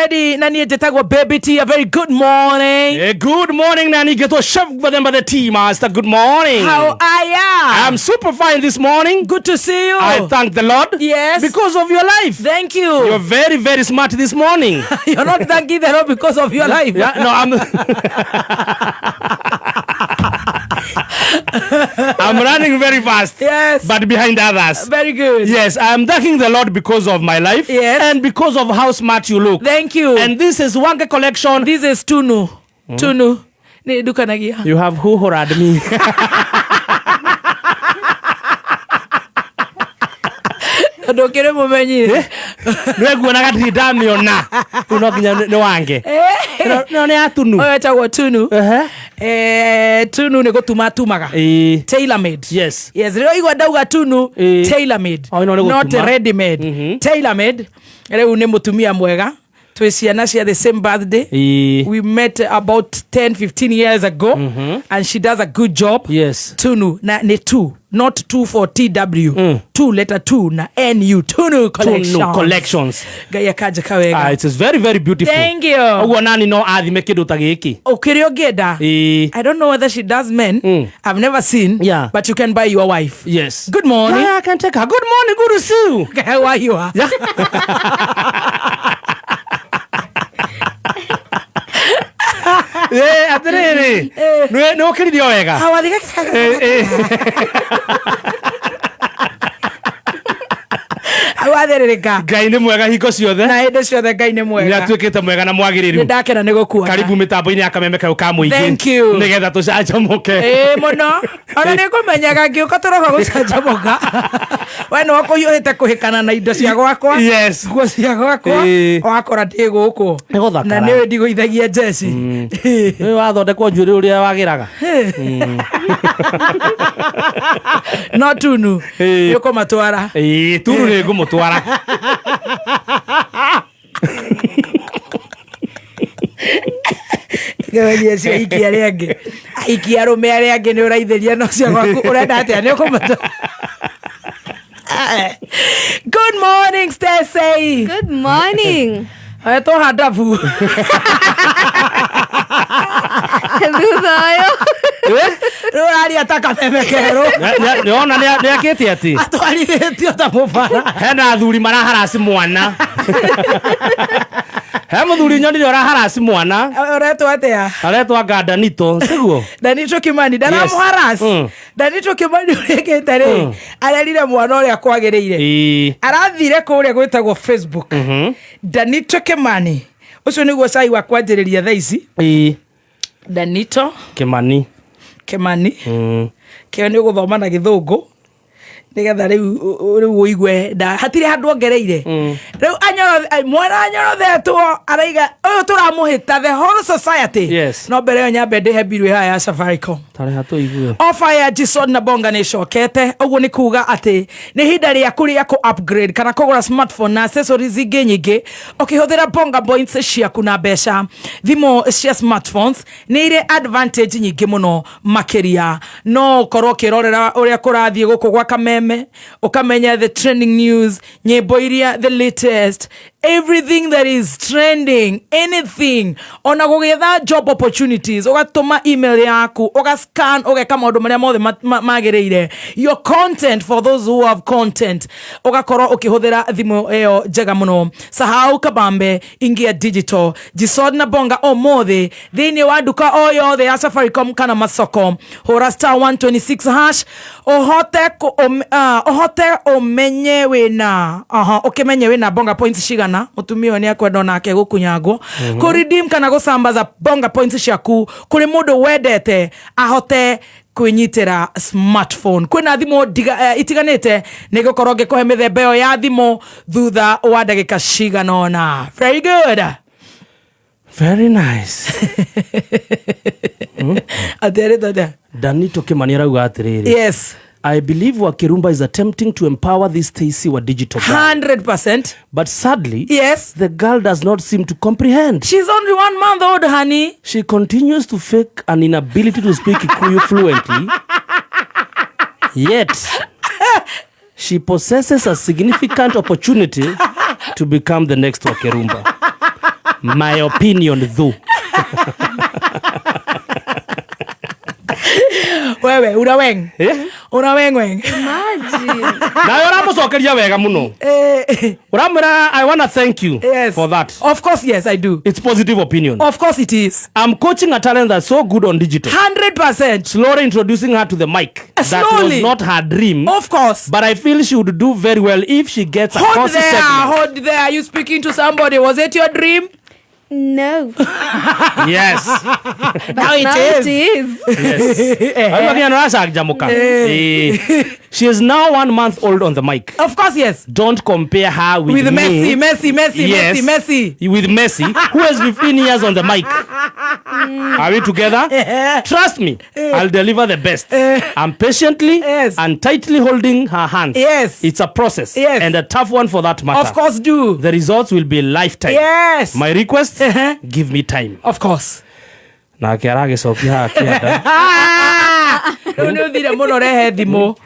ready. Nani ejetagwa baby T. A very good morning. Hey, good morning, Nani. Get to shove by the tea master. Good morning. How are ya? I'm super fine this morning. Good to see you. I thank the Lord. Yes. Because of your life. Thank you. You're very, very smart this morning. You're not thanking the Lord because of your life. Yeah, no, I'm running very fast. Yes. But behind others. Very good. Yes, I'm thanking the Lord because of my life. Yes. And because of how smart you look. Thank you. And this is Wange collection. This is Tunu. Tunu. Ni duka nagia. You have who horad me. Ndokere mumenyi. Nweguo na gatiri ndamiona. Unokinya ni Wange. No ni atunu. Oyo etagwo Tunu. Tunu ni gutuma tumaga. Tailor made. Yes. Yes, rero igwa ndauga Tunu tailor made. Not ready made. Tailor made. Rero ni mutumia mwega. Twesiana she had the same birthday. We met about 10-15 years ago. And she does a good job. Yes. Tunu na ni 2. Not 2 for TW. 2 letter 2 na NU. Tunu collections. Tunu collections. Gaya kaja kawega. It is very, very beautiful. Thank you. Oguo nani no athime kindu ta giki. Ukiri ogeda. I don't know whether she does men. I've never seen. Yeah. But you can buy your wife. Yes. Good morning. Yeah, I can take her. Good morning. Good to see you. How are you? Yeah. Atiriri. No kiridio wega. How are you? Awathirika. Ngai ni mwega hingo ciothe. Na hinde ciothe Ngai ni mwega. Ni atuikite mwega na mwagiriru. Ndakena ni gukuona. Karibu mitambo-ini ya kameme kau ka muingi. Thank you. Nigetha tucanjamuke. Muno. Ona ni kumenyaga ngiuka turoka gucanjamuka. We no kuhiuhite kuhikana na indo cia gwakwa. Yes. Nguo cia gwakwa. Wakora ndi guku. Na niwe ndigũithagia jeci. Ni wathondekwo njuĩrĩ uria wagiraga. No Tunu. Yuko matwara. Tunu ni ngumutwara. Gawanyia cia ikia rĩangĩ. Ikia rume arĩa angĩ nĩ ũraithĩria no cia gwaku ũrenda atĩa nĩ ũkũmatwara. Good morning, Stacy. Good morning. Eto hadabu. Thuthayo. Rũrari ataka memekero. Nĩona nĩakĩte atĩ. Atwarithĩtio ta mũbara. Hena athuri maraharaci mwana. He mũthuri nyonire ũraharasi mwana. Ũretwo atĩa? Aretwo Danito. Siguo? Danito Kimani. Ndaramũharasi. Danito Kimani ũrĩkĩte rĩ. Arerire mwana ũrĩa kwagĩrĩire. Arathire kũrĩa gwĩtagwo Facebook. Danito Kimani. Ũcio nĩguo cai wa kwanjĩrĩria thaa ici. Danito Kimani. Kĩo nĩ gũthoma na Gĩthũngũ. Nigetha rĩu ũigwe hatirĩ handũ ongereire. Rĩu mwana anyorothetwo araiga ũyũ tũramũhĩta the whole society. Yes. No mbere yo nyambe ndĩhe mbiru ya ya Safaricom. Tareha tũigue. Offer ya Jason na Bonga nĩ cokete. Ũguo nĩ kuga atĩ nĩ hinda rĩaku rĩa kũ upgrade kana kũgũra smartphone na accessories ingĩ nyingĩ ũkĩhũthĩra Bonga points ciaku na mbeca. Thimũ cia smartphones nĩ irĩ advantage nyingĩ mũno makĩria. No ũkorwo ũkĩrorera ũrĩa kũrathiĩ gũkũ gwa kameme ukamenya the trending news, nyĩmbo iria the latest, everything that is trending, anything. Ona gũgĩetha job opportunities ũgatũma email yaku ũgascan ũgeka maũndũ marĩa mothe magĩrĩire. Your content for those who have content ũgakorwo ũkĩhũthĩra thimũ ĩyo njega mũno. Sahau kabambe ingia digital. Jason na Bonga ũmũthĩ thĩinĩ wa nduka o yothe ya Safaricom kana masoko. Hũra *126# ohote umenye wina ukimenye wina Bonga points shigana mutumio ni akwenda nake gukunyagwo ku redeem kana gusambaza Bonga points ciaku kuri mundu wendete ahote kwinyitira smartphone. Kwina thimo itiganite ni gukorwo ngikuhe mithemba yo ya thimo thutha wa ndagika cigana ona. Very good. Very nice. Danito Kimani arauga atiriri. Yes. I believe Wakirumba is attempting to empower this Stacy wa digital girl. 100%. But sadly, yes, the girl does not seem to comprehend. She's only 1 month old, honey. She continues to fake an inability to speak Kikuyu fluently. Yet, she possesses a significant opportunity to become the next Wakirumba. My opinion though. Wewe unaweng. Unaweng. Imagine. Na yora mucokeria wega muno. Uramira, I want to thank you for that. Of course, yes, I do. It's positive opinion. Of course it is. I'm coaching a talent that's so good on digital. 100%. Slowly introducing her to the mic. That was not her dream. Of course. But I feel she would do very well if she gets a course segment. Hold there. Are you speaking to somebody? Was it your dream? No. Yes. Now it is. Yes. She is now 1 month old on the mic. Of course, yes. Don't compare her with Messi. Yes. Messi. With Messi, who has 15 years on the mic. Are we together? Trust me, I'll deliver the best. I'm patiently and tightly holding her hands. Yes. It's a process. Yes. And a tough one for that matter. Of course do. The results will be lifetime. Yes. My request, give me time. Of course. Na kiarage sokia kiada. Ndio thire muno rehe thimo.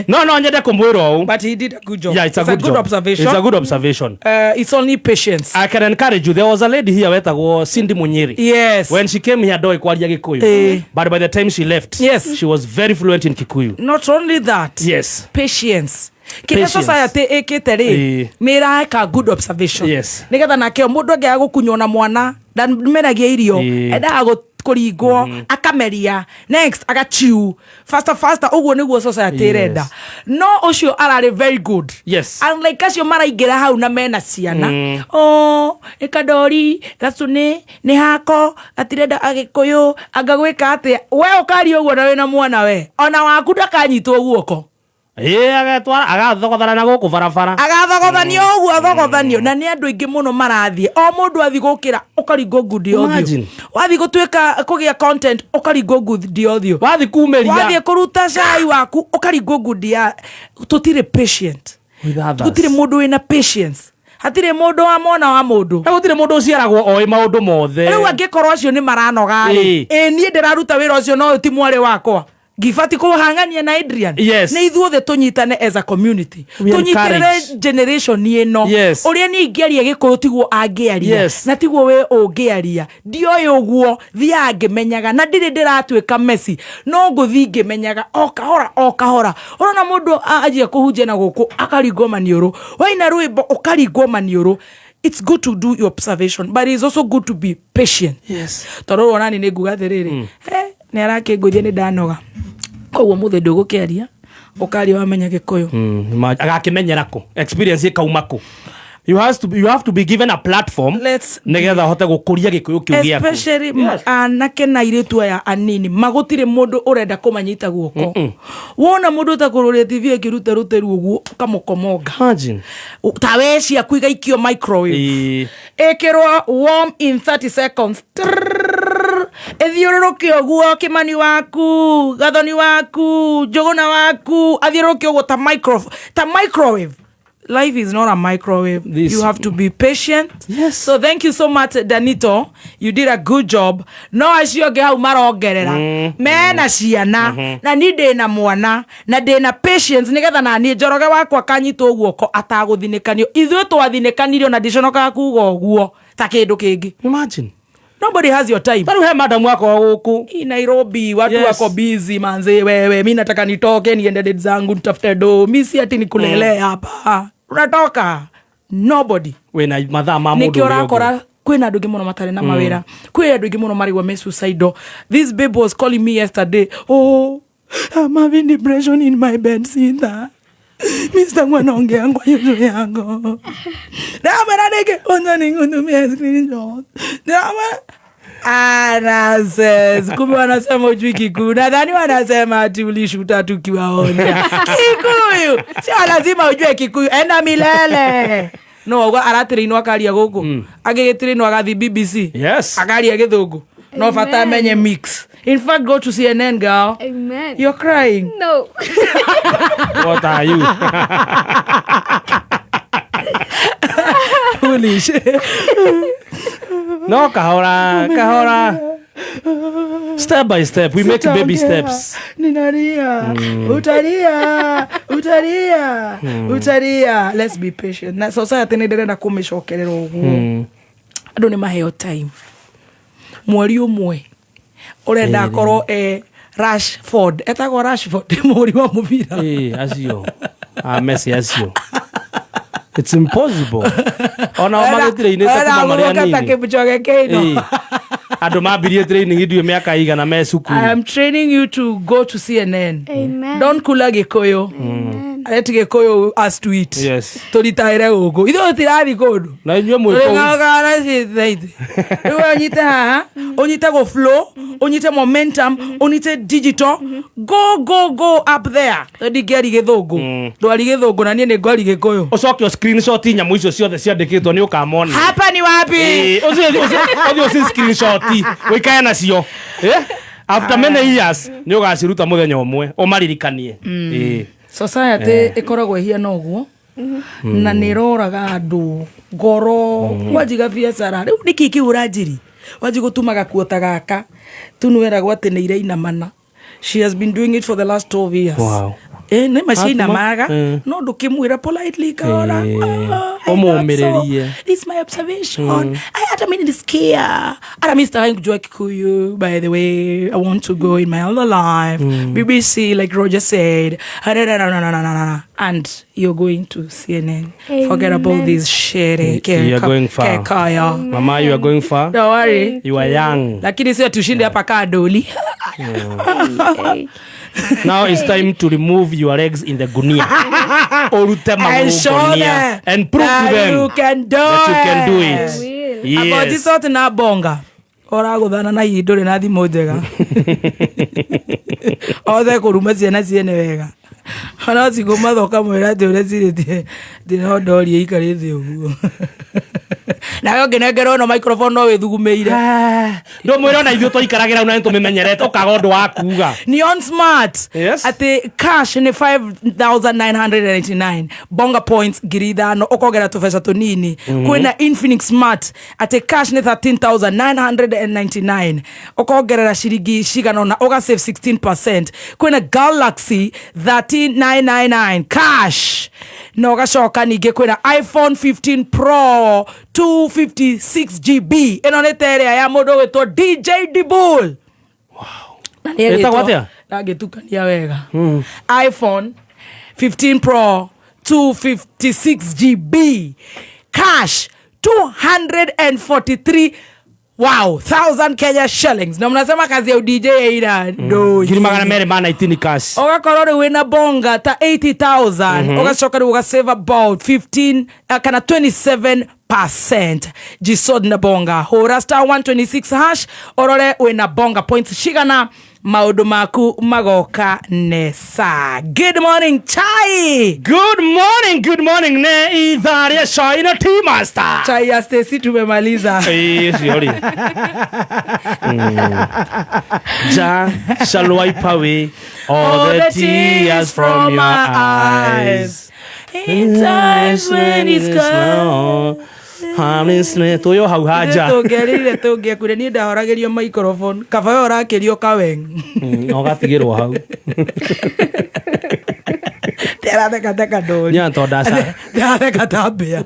No, nyende kumwiro. But he did a good job. Yeah, it's a good job. Observation. It's a good observation. It's only patience. I can encourage you. There was a lady here wetagwo Cindy Munyiri. Yes. When she came here, doi kwaria Gikuyu. But by the time she left, yes, she was very fluent in Kikuyu. Not only that. Yes. Patience. Kile society ekete ri mira ka good observation. Yes. Nigetha nake mundu angia gukunywo na mwana ndamenagia irio enda kuringwo akameria next agachiu faster uguo niguo society renda no ucio arari very good. Yes. And like acio maraingira hau na mena ciana ikadori gacune ni hako atirenda agikuyu angagwika atia we ukari uguo na wina mwana we ona waku ndakanyitwo guoko agatwara agathogotana na guku barabara agathogothanio uguo thogothanio na ni andu ingi muno marathie o mundu athi gukira ukaringo ngudi othio wathi gutwika kugia content ukaringo ngudi othio wathi kumeria wathi kuruta cai waku ukaringo ngudi ya tutire patient tutire mundu wina patience hatire mundu wa mwana wa mundu gutire mundu uciaragwo oi maundu mothe riu angikorwo acio ni maranoga nie ndiraruta wira ucio no ti mwari wakwa gifati kuhangania na Adrian. Yes. Na ithuothe tunyitane as a community. Tunyitirire generation ni eno. Yes. Uria ni ngiaria gikuyu tiguo angiaria. Yes. Na tiguo we ungiaria. Ndioy uguo thia angimenyaga na ndiri ndiratwika Messi. No nguthi ngimenyaga o kahora. Urona mundu ajia kuhunjia na guku akaringo maniuru. Waina rwimbo ukaringo maniuru. It's good to do your observation, but it's also good to be patient. Yes. Toro onani ni nguga thiriri. Ni arake nguthie ni ndanoga. Koguo muthe ndugukiaria ukaria wamenya Gikuyu agakimenyera ku experience ikaumako. You have to be given a platform nigetha hote gukuria Gikuyu kiu giaku, especially anake na iritu aya anini magutire mundu urenda kumanyita guoko. Wona mundu ta kururia TV akiruta ruteru uguo kamukomonga imagine taweshi akuiga ikio microwave ekirwo warm in 30 seconds ethiururuke oguo Kimani waku Gathoni waku Njuguna waku athiururuke oguo ta microwave. Life is not a microwave. You have to be patient. Yes. So thank you so much, Danito. You did a good job. No acio ge hau marongerera mena ciana na ni ndina mwana na ndina patience nigetha na ni njoroge wakwa kanyitwo guoko ataguthinikanio ithuĩ twathinikanirio na ndiconokaga kuga ũguo ta kindu kingi. Imagine nobody has your time. Bado he madam wako huku Nairobi watu wako busy manze. Wewe mimi nataka nitoke niende date zangu nitafute do. Mimi si ati nikulele hapa. Unatoka nobody wena mathaa ma mundu nikiora kwina andu ngimuno matare na mawira kwina andu ngimuno marigwa me suicidal. This babe was calling me yesterday. I'm having depression in my bed. Sita Mr. Mwanonge angwa yuzu yango Dama nege Onda ningunumia screenshot Dama Anases Kumbi wanasema ujui Kikuyu. Nadhani wanasema ati ulishuta tukiwaona Kikuyu. Sio lazima ujue Kikuyu. Enda milele. No, aratiri ino akaria guku. Agigitiri ino agathi BBC. Yes. Akaria githungu. No fata menye mix. In fact, go to CNN, girl. Amen. You're crying. No. What are you? Foolish. No, kahora. Step by step, we make baby steps. Ninalia. Utalia. Let's be patient. Na society ni ndirenda kumishokerera uguo. Andu ni maheo time. Mweri umwe. Urenda akorwo Rashford. Etagwo Rashford mweri wa mubira. Acio. Messi acio. It's impossible. Ona magitire inete kuma maria nini. Ona kibuchoge keino. Andu mambirie training idio miaka igana me cukuru. I am training you to go to CNN. Amen. Don't kula gikoyo. Let gikoyo us to it. Yes. Tulitaire ugo. Itho tirathi kundu. Na inywe mwiko. Ngagana cithi. Iwe nyite haha, unyite go flow, unyite momentum, unyite digital. Go up there. Ndi geri githungu. Ndwari githungu na nie ni ngwari gikoyo. Ucoke screenshot nyamu icio ciothe ciandikitwo ni ukamona. Hapa ni wapi? Ucio screenshot. Wikae nacio. After many years ni ugaciruta muthenya umwe umaririkanie. Society ikoragwo hiana uguo. Na niroraga andu ngoro wajiga biacara riu niki kiurajiri wajiga tumaga kuota gaka tunwera gwate ni iraina mana. She has been doing it for the last 12 years. Wow. Ne machine maga no ndukimwira politely kaora omumererie. This is my observation. I hata mimi nisikia hata mimi sitaki kujua Kikuyu. By the way, I want to go in my other life. BBC, like Roger said. And you're going to CNN. Amen. Forget about this shit. You are going far. Mama, you are going far. Don't worry. You are young. Lakini sio tushinde hapa kadoli. Now it's time to remove your legs in the gunia. And show them and prove to them you can do that you can do it. Yes. About this sort na bonga. Ora guthana na hindure na thimu njega. Othe kuruma ciana ciene wega. Ona cigo mathoka mwira ti ure cirite ndino ndorie ikari thi uguo. Na yo ngenengero no microphone no withugumeire. Ndo mwira na ithuo twaikaragira una ntumimenyerete ukaga ndu wa kuga. Ni on smart. Yes. At the cash ni 5,999 bonga points girithano ukogera tufesa tunini. Kwina Infinix Smart at the cash ni 13,999 ukogerera shiringi shigano na uga save 16%. Kwina Galaxy 13,999 cash no gashoka ninge kwina iPhone 15 Pro 256GB eno ne tere ya mundu wetwo DJ Dibul. Wow. Eta watia? Nagetukania wega. iPhone 15 Pro 256GB cash 243 1,000 Kenya shillings. Na mnasema kazi ya DJ ina no. Giri magana mere mana itini cash. Oga korore wina bonga ta 80,000. Oga shokari uga save about 15 kana 27%. Jisod na bonga. Hora star 126 hash. Orore wina bonga points shigana. Maudu maku magoka nesa. Good morning, Chai. Good morning, ne idharia Shaina Tea Master. Chai ya Stacy tumemaliza. Siori. Ja shall wipe away all the tears from your eyes. In times when it's cold. Honestly, toyo hau haja. Tugerire tugekure ni ndahoragerio microphone. Kabayo rakerio kaweng. No gatigirwo hau. Tera theka ndori. Nya tondaca. Tera theka tambia.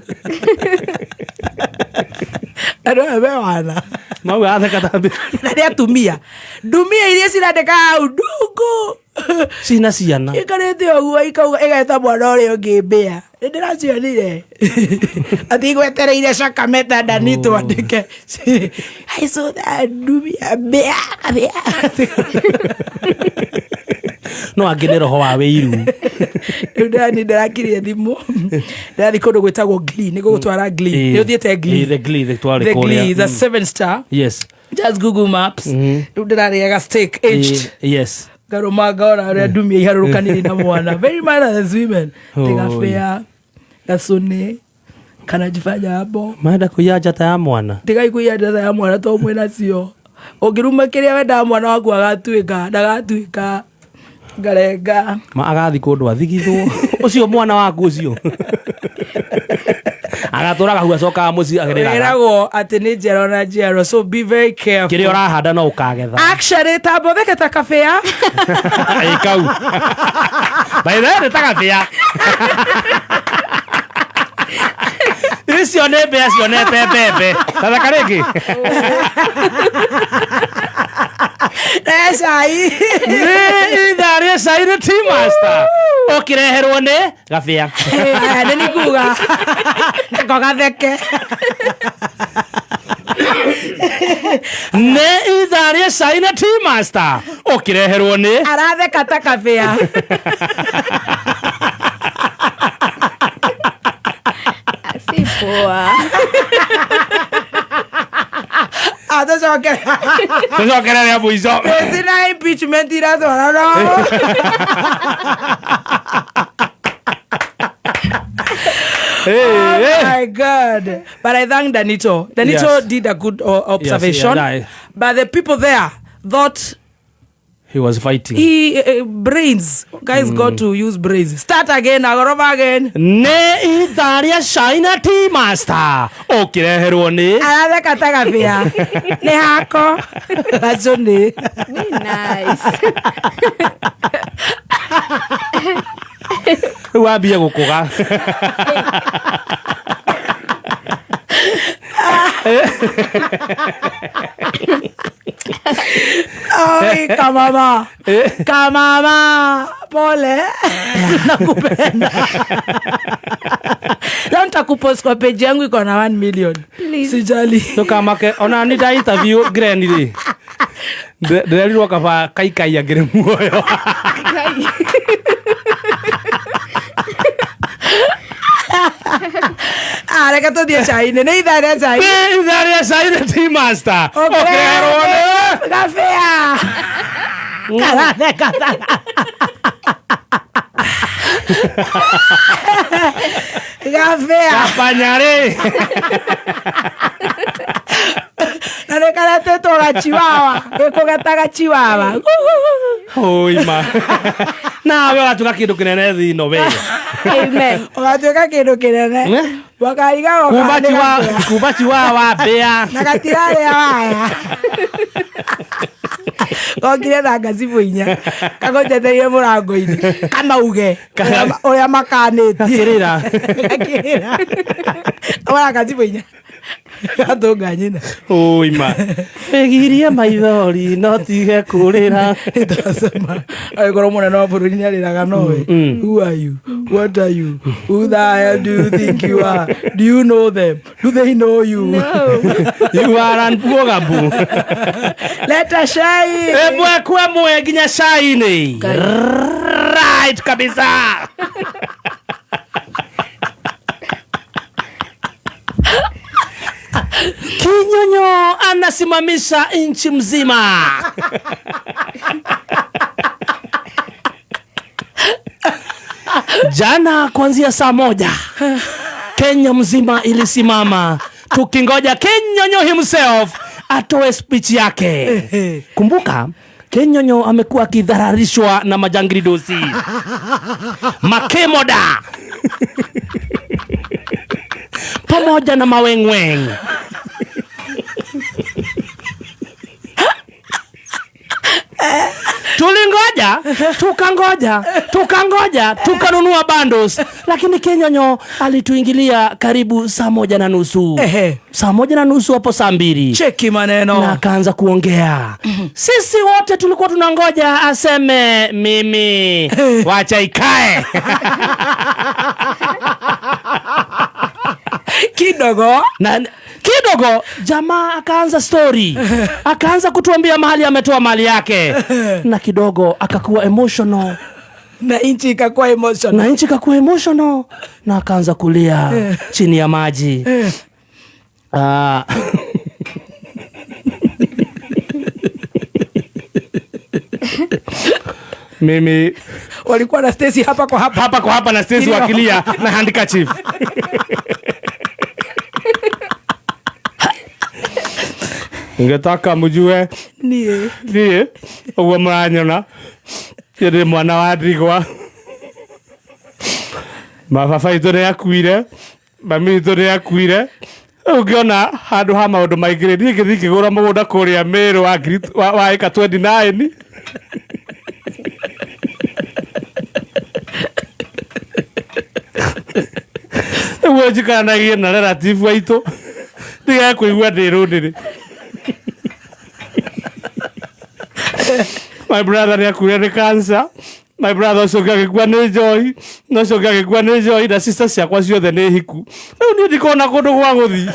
Ado be wana. Mau gatheka tambia. Na dia tumia. Dumia iria cirandeka hau ndungu. Cina ciana. Ikarete oguo ikauga igeta mwana uria ungi mbia. Ndiracionire. Ati gwetereire Shakameta ndani twandike. I saw that dumia mbia. No angine roho wa wiru. Ndani ndarakirie thimu. Ndari kundu gwetagwo Glee niguo gutwara Glee. Ni uthiete Glee. The Glee the tware The korea. Glee is a 7-star. Yes. Just Google Maps. Ndariega steak aged. Yes. Garoma gaona ria dumia iharurukaniri na mwana. Very manners women. Tigafea. Gasone. Kana jifanya hapo. Maenda kuya njata ya mwana. Tigai kuya njata ya mwana to mwena cio. Ongiruma kiria wenda mwana waku agatuika, ndagatuika. Ngarenga. Ma agathi kundu athigithwo. Ucio mwana waku ucio. Agatũraga hua coka muci agerera. Eragwo ati ni njero na njero, so be very careful. Kĩrĩa ũrahanda no ũkagetha. Actually tambo theketa kabea. Kau. By the way, takabea. Icio nĩ mbea cionete mbembe. Tathaka rĩngĩ. Cai. Nĩ ithaa rĩa cai nĩ Tea Master. Ũkĩreherwo nĩ gabea. Nĩ nikuga. Nako gatheke. Nĩ ithaa rĩa cai na Tea Master. Ũkĩreherwo nĩ aratheka ta kabea. Si poa. Tũcokere rĩa mũico. Sina impeachment iratwara no. Oh my God. But I thank Danito. Danito Yes. did a good observation. Yes, but the people there thought he was fighting. he brains. Guys got to use brains. Start again, agorova again. Nĩ ithaa rĩa cai na Tea Master. Ũkĩreherwo nĩ Aratheka ta kabea. Nĩ hako. Gacũnĩ. Very nice. rĩu wambie gũkũga. Ai, kamama. Kamama. Pole. Nakupenda. Leo nitakupost kwa page yangu iko na 1 million. Please. Sijali. Tukamake ona nita interview Granny ri. Ndĩrerirwo kaba kaikai angĩrĩ muoyo. Reka tũthiĩ cai-inĩ. Nĩ ithaa rĩa cai. Nĩ ithaa rĩa cai na Tea Master. Ũkĩreherwo nĩ gabea. Karatheka ta gabea. Kapanyarĩ. Na nĩ karetetwo gachiwawa. Gĩkũgetaga chiwawa. Oima. Nawe watuĩka kĩndũ kĩnene thĩ ĩno we. Amen. Ũgatuĩka kĩndũ kĩnene. Wakariga Kuma chiwawa mbĩa. na gatirarĩa waya. Gokire na gacibu inya. Kagonjeteire mũrango-inĩ. Kamauge. Ũrĩa makanĩtie. Akĩrĩra. Ona gacibu inya. Gathũnga nyina. Oima. Egirie maithori no tige kũrĩra. Itasema. Agĩkorwo mũnene wa bũrũri nĩarĩraga nowe. Who are you? What are you? Who the hell do you think you are? Do you know them? Do they know you? No. You are an Uogabu. Leta shai. Ebwe kwa mwe nginya cai-inĩ. Right kabisa. Kinyonyo anasimamisha nchi mzima. Jana kuanzia saa 1 Kenya mzima ilisimama tukingoja Kinyonyo himself atoe speech yake. Kumbuka Kinyonyo amekuwa akidhararishwa na majangili dosi. Makemoda. Pamoja na mawengweng. Tulingoja, tukanunua bundles, lakini Kinyonyo alituingilia karibu saa 1:30. Saa 1:30 hapo saa 2. Cheki maneno. Na akaanza kuongea. Sisi wote tulikuwa tunangoja aseme mimi. Wacha ikae. Kidogo jamaa akaanza story. Akaanza kutuambia mahali ametoa mali yake. Na kidogo akakuwa emotional. Na inchi ikakuwa emotional. Na akaanza kulia chini ya maji. Mimi walikuwa na Stacy hapa kwa hapa na Stacy wakilia na handkerchief. Ningetaka mjue nie uwe mranyona yere mwana wa Ndigwa mababa itu nĩ akuire mami to ria kuire ungiona handu ha maundu maingire ni ngithiki gura mugunda kuria Meru wa eka 29 wejikanagie na relative waitu ndiga kuigua ndirundiri my brother ni akuire ni cancer. My brother also gagikua ni joy no so gagikua ni joy na sister ciakwa ciothe ni hiku riu ni ndikona kundu gwa guthi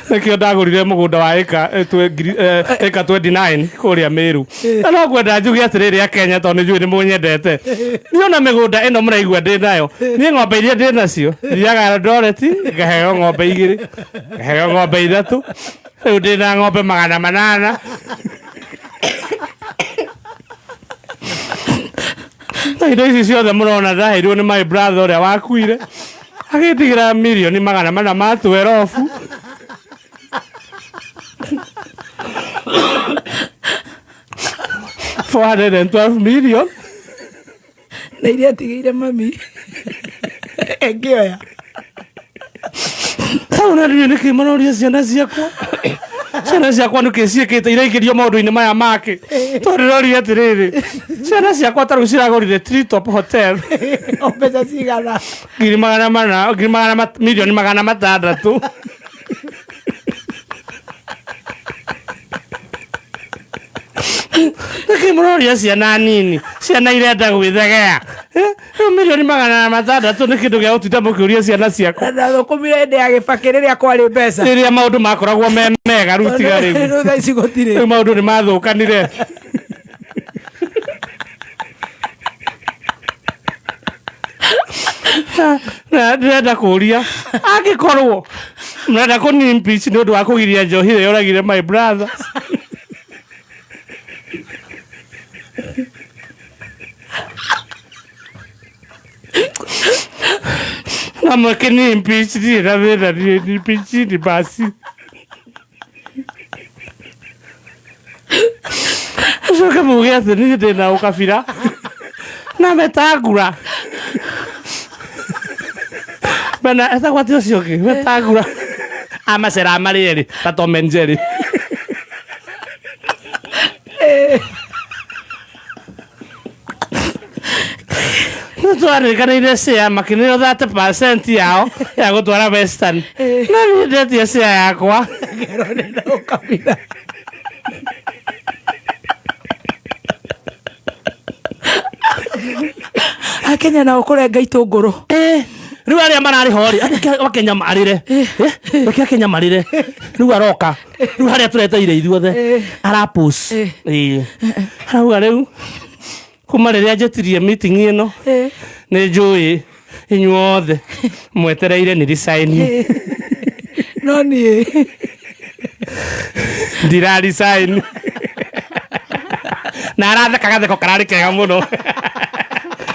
nikio ndagurire mugunda wa eka 29 kuria Meru no gwenda njuge atiriri ya Kenya to ni njui ni munyendete niona migunda ino muraigua ndi nayo ni ng'ombe iria ndi nacio thiaga Eldoret ngaheo ng'ombe 2 ngaheo ng'ombe 3 riu ndi na ng'ombe 800 na indo ici ciothe murona ndaheirwo ni my brother uria wakuire agitigira milioni 400 ma 12 412 million na iria atigĩire mami engĩoya tauna nĩ nĩkĩ manoria ciana ciakwa nĩkĩ ciĩkĩte iraingĩrio maũndũ-inĩ maya make tondĩroria atĩrĩrĩ ciana ciakwa tarĩu ciragũrire Treetop Hotel o mbeca cigana milioni 600 nĩkĩ mũroria ciana nini ciana irenda gwĩthegea milioni 600 nĩ kĩndũ gĩa gũtinda mũkĩũria ciana ciakwa na thũkũmire hĩndĩ ya gĩbakĩ rĩrĩa kwarĩ mbeca rĩrĩa maũndũ makoragwo me mega rĩu tiga rĩu thaa ici gũtirĩ rĩu maũndũ nĩ mathũkanire na ndĩrenda kũria angĩkorwo mrenda kũni-impeach nĩ ũndũ wa kũgiria njohi ĩrĩa yoragire my brother na mwekeni impeach na thĩna ni impeach ni basi ucoke muge atĩ niĩ ndĩna ũkabira na metangura bana etagwo atĩ ũcio ũngĩ metangura amacera marĩ erĩ ta Tom and Jerry twarĩkanĩire share makinĩrio 30% yao ya gũtwara Western na niĩ ndetie share yakwa Akenya nao kũrenga itũngũrũ rĩu arĩa mararĩ hori Akenya marĩre reke Akenya marĩre rĩu aroka rĩu harĩa tũreteire ithuothe arapus arauga rĩu kuma rĩrĩa njetirie meeting ĩno nĩ njũĩ inyuothe mwetereire nĩ resign no niĩ ndira resign na aratheka gatheko kararĩ kega mũno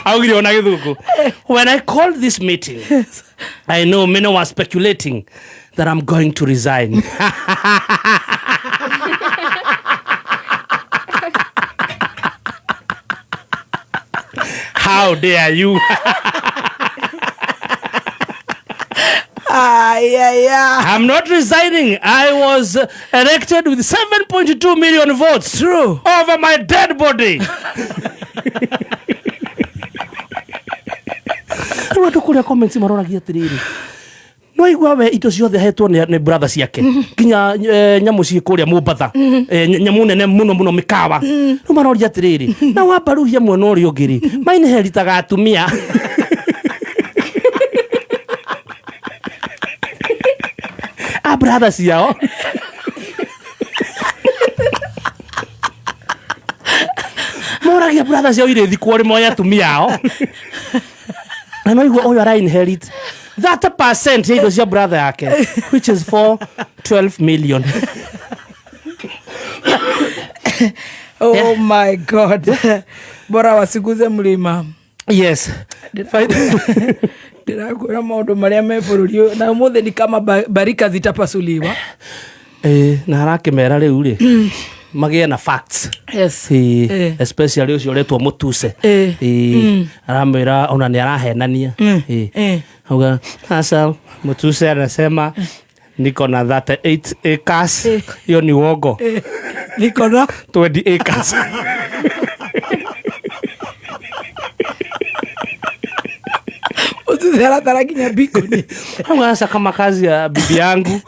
augire ona gĩthũngũ when I called this meeting I know many were speculating that I'm going to resign how dare you I'm not resigning. I was elected with 7.2 million votes. True. Over my dead body. Watu kuria comments maroragia atiriri. No igwa we ito ciothe hetwo ni brother ciake. Kinya nyamu ci kuria Mombasa. Nyamu nene muno mikawa. No maroria atiriri. Na wabaruhia mwana uri ugiri. Maine heritaga atumia. Brothers yao moragia brothers yao ire thikwo rimwe ya atumia yao na no igwo oyo ara inherit 30% ya indo cia brother yake which is 12 million oh my god bora wasiguze mlima yes ndĩrakwĩra maũndũ marĩa me bũrũri na ũmũthĩ ni kama barika zitapasuliwa na arakĩmera rĩu rĩ magie na facts. Yes. Especially ucio letwa Mutuse. Aramwira ona ni arahenania. Auga sasa Mutuse anasema niko na 38 acres. Hiyo ni uongo. Niko na 20 acres. Utuzera tarakinya bikoni. Sasa kama kazi ya bibi yangu,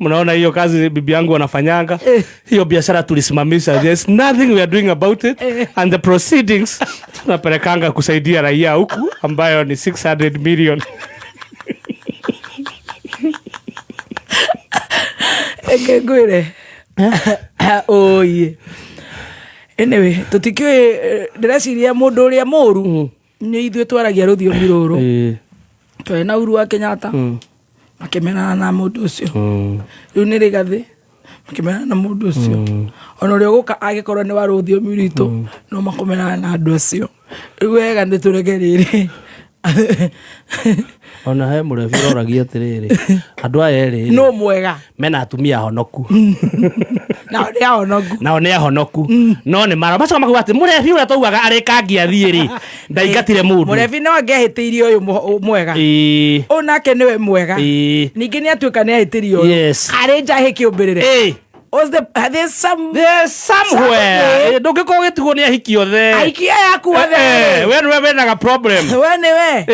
mnaona hiyo kazi bibi yangu wanafanyanga, hiyo biashara tulisimamisha. There's nothing we are doing about it, and the proceedings tunapelekanga kusaidia raia huku ambayo ni 600 million. Ekegwire. Oh yeah. Anyway, tutikiwe ndĩreciria mũndũ ũrĩa mũru nĩ ithuĩ twaragia rũthiomi rũrũ. Twe na Uhuru wa Kenyatta makĩmenana na mũndũ ũcio. Rĩu nĩ Rigathĩ makĩmenana na mũndũ ũcio. Ona ũrĩa ũgũka agĩkorwo nĩ wa rũthiomi rwitũ no makomenana na andũ acio. Rĩu wega nĩ tũreke rĩrĩ. Ona he mũrebi ũroragia atĩrĩrĩ, andũ aya erĩ no mwega mena atumia honoku. Nao nĩ ahonoku. No nĩ mara macoka makuga atĩ mũrebi ũrĩa twaugaga arĩkangia thiĩ-rĩ ndaingatire mũndũ. Mũrebi no angĩahĩtĩirie ũyũ mwega. Ũyũ nake nĩwe mwega. Ningĩ nĩ atuĩka nĩ ahĩtĩrie ũyũ. Arĩ njahĩ kĩũmbĩrĩre. There's somewhere. Ndũngĩkorwo gĩtigwo nĩ ahiki othe. Aikia yaku othe. We nĩwe wĩnaga problem. We nĩwe.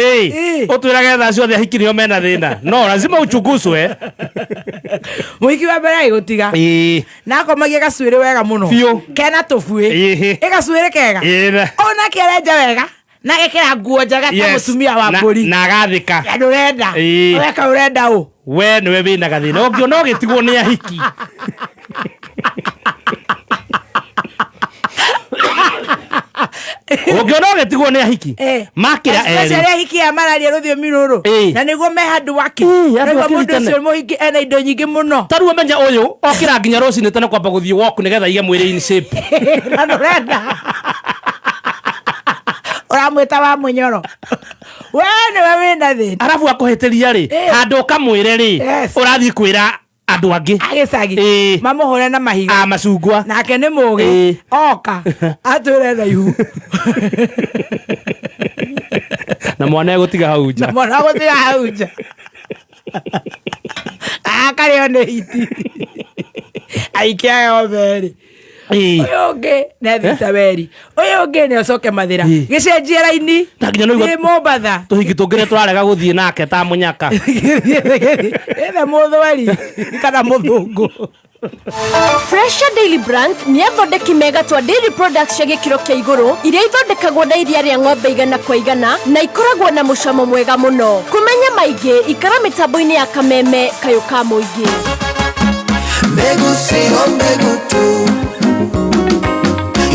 Ũtwĩrage thaa ciothe ahiki nĩo mena thĩna. No lazima uchunguzwe. Mũhiki wa mbere agĩgũtiga. Na akomagia gacuĩrĩ wega mũno. Kena tũbuĩ. Gacuĩrĩ kega. Ona kĩarenja wega. Na gĩkĩra nguo njega ta mũtumia wa mbũri. Na agathĩka. Ndũrenda. Weka ũrenda ũ. We nĩwe wĩnaga thĩna. Ũngĩona ũgĩtigwo nĩ ahiki. Ũngĩona ũgĩtigwo nĩ ahiki makĩra erĩ. Especially ahiki ya mararia rũthiomi rũrũ. Na nĩguo me handũ waki. Nĩguo mũndũ ũcio mũhiki ena indo nyingĩ mũno. Tarĩu ũmenya ũyũ okĩra nginya rũcinĩ tene kwamba gũthiĩ walk nĩgetha aige mwĩrĩ in shape. Na ndũrenda. Ũramwĩta wa mũnyoro. We nĩwe wĩna thĩna. Arabu akũhĩtĩria-rĩ handũ ũkamwĩre-rĩ ũrathiĩ kwĩra andũ angĩ agĩcagi mamũhũre na mahiga macungwa nake nĩ mũgĩ oka atwĩre na ihu na mwana egũtiga hau nja. Akarĩo nĩ hiti aikia yothe-rĩ. Ũyũ ũngĩ nĩ Thita Weri. Ũyũ ũngĩ nĩ ũcoke Mathĩra. Gĩcenjie raini nĩ Mombatha. Tũhiki tũngĩ tũrarega gũthiĩ nake ta mũnyaka. Ethe mũthweri kana mũthũngũ. Fresha Daily Brands nĩ athondeki mega twa dairy products cia gĩkĩro kĩa igũrũ iria ithondekagwo na iria rĩa ng'ombe igana kwa igana na ikoragwo na mũcamo mwega mũno. Kũmenya maingĩ ikara mĩtambo-inĩ ya Kameme kayũ ka mũingĩ. Mbegu sio mbegu tu,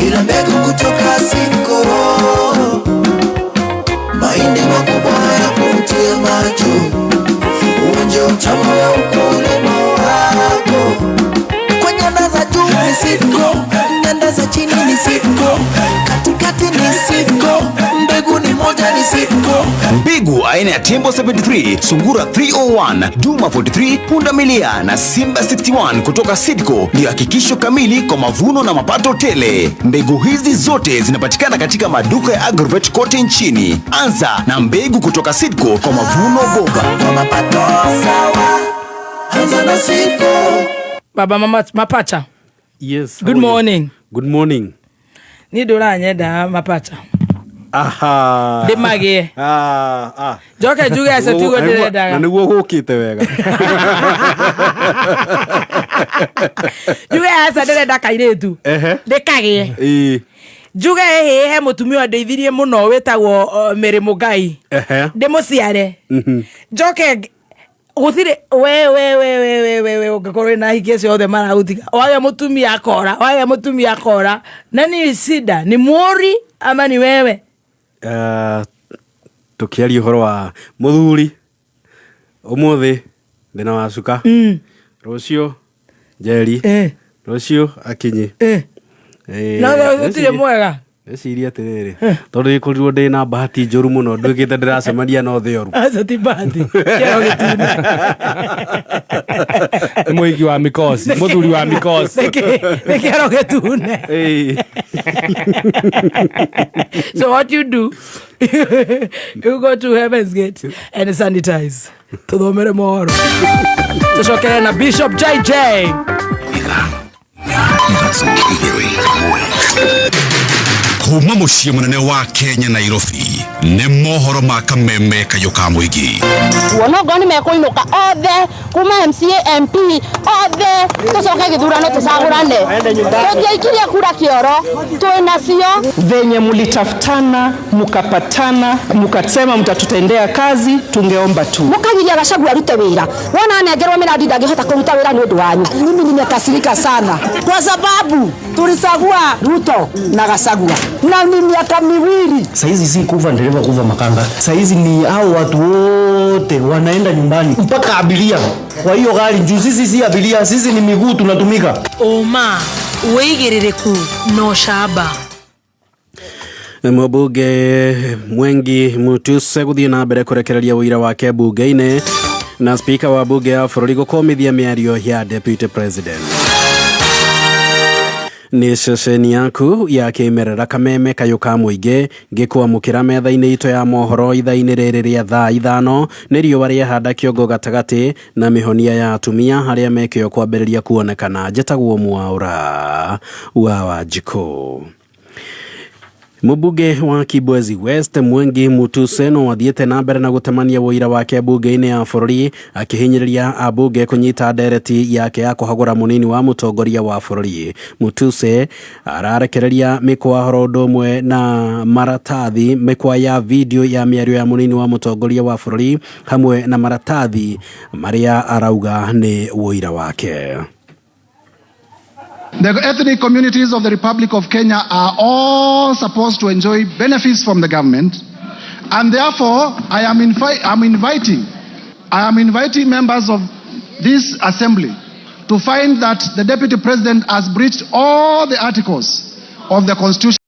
ila mbegu kutoka Sidco. Mahindi makubwa ya kuvutia macho, uonje utamu wa ukulima wako. Kwa nyanda za juu ni Sidco, nyanda za chini ni Sidco, katikati ni Sidco, mbegu ni moja ni Sidco. Mbegu aina ya Tembo 73, Sungura 301, Duma 43, Punda Milia na Simba 61 kutoka Sidco ndio hakikisho kamili kwa mavuno na mapato tele. Mbegu hizi zote zinapatikana katika maduka ya Agrovet kote nchini. Anza na mbegu kutoka Sidco kwa mavuno bomba. Kwa mapato sawa, anza na Sidco. Baba Mapacha. Yes. Good morning. Good morning. Ni ndũranyenda Mapacha. Aha. Ndĩmagie. Njoke njuge aca tiguo ndĩrendaga. Na nĩguo gũkĩte wega. Njuge aca ndĩrenda kairĩtu. Ndĩkagie. Njuge he mũtumia ndeithirie mũno wĩtagwo Mary Mugai. Ndĩmũciare. Njoke gũtirĩ we ũngĩkorwo na hiki acio othe maragũtiga. Wage mũtumia akora. Na ni shida ni Mori ama ni wewe? Tukiaria ũhoro wa mũthuri ũmũthĩ ndĩna wacuka rũciũ Njeri rũciũ Akinyi na gũtirĩ mwega Eciria atiriri tondu ikorirwo ndi na bahati njuru muno ndwikite ndiracemania no thioru aca ti bahati kiaro gitune Mwiki wa mikosi, muthuri wa mikosi. ni kiaro gitune. So what you do, you go to Heaven's Gate and sanitize. Tuthomere mohoro. Tucokere na Bishop JJ. Kuma muciĩ munene wa Kenya Nairobi nĩ mohoro ma kameme kayo ka mũingĩ. Wona goni mekoinuka othe kuma MCA MP othe tucoke githurano tucagurane. Tutiaikiria kura kioro twinacio venye mulitafutana mukapatana mukasema mtatutendea kazi, tungeomba tu mukagiria Gachagua arute wira. Wona anengerwo miradi ndangihota kuruta wira ni undu wanyu. Mimi nimekasirika sana kwa sababu tulichagua Ruto na Gachagua na ni miaka miwili. Saizi si kuva ndereva kuva makanga, saizi ni hao watu wote wanaenda nyumbani mpaka abiria. Kwa hiyo gari juu sisi si abiria, sisi ni miguu tunatumika. Oma weigiririku no shaba. Mbunge Mwengi Mutuse guthii na mbere kurekereria wira wake bunge-ini na spika wa bunge ya bũrũri gũkũmithia mĩario ya deputy president. Nĩ ceceni yaku ya kĩmerera kameme kayo ka mũingĩ ngĩkwamũkĩra metha-inĩ itũ ya mohoro ithaa-inĩ rĩrĩ rĩa thaa ithano nĩ riũa rĩahanda kĩongo gatagatĩ na mĩhonia ya atumia harĩa mekĩo kwambĩrĩria kuonekana. Njĩtagwo Mwaũra wa Wanjikũ. Mbunge wa Kibwezi West Mwengi Mutuse no athiĩte na mbere na gũtemania wĩira wake bunge-inĩ ya bũrũri akĩhinyĩrĩria ambunge kũnyita ndereti yake ya kũhagũra mũnini wa mũtongoria wa bũrũri. Mutuse ararekereria mĩkwa horo ũndũ ũmwe na maratathi mĩkwa ya video ya mĩario ya mũnini wa mũtongoria wa bũrũri hamwe na maratathi marĩa arauga nĩ wĩira wake. The ethnic communities of the Republic of Kenya are all supposed to enjoy benefits from the government, and therefore I am inviting members of this assembly to find that the Deputy President has breached all the articles of the Constitution.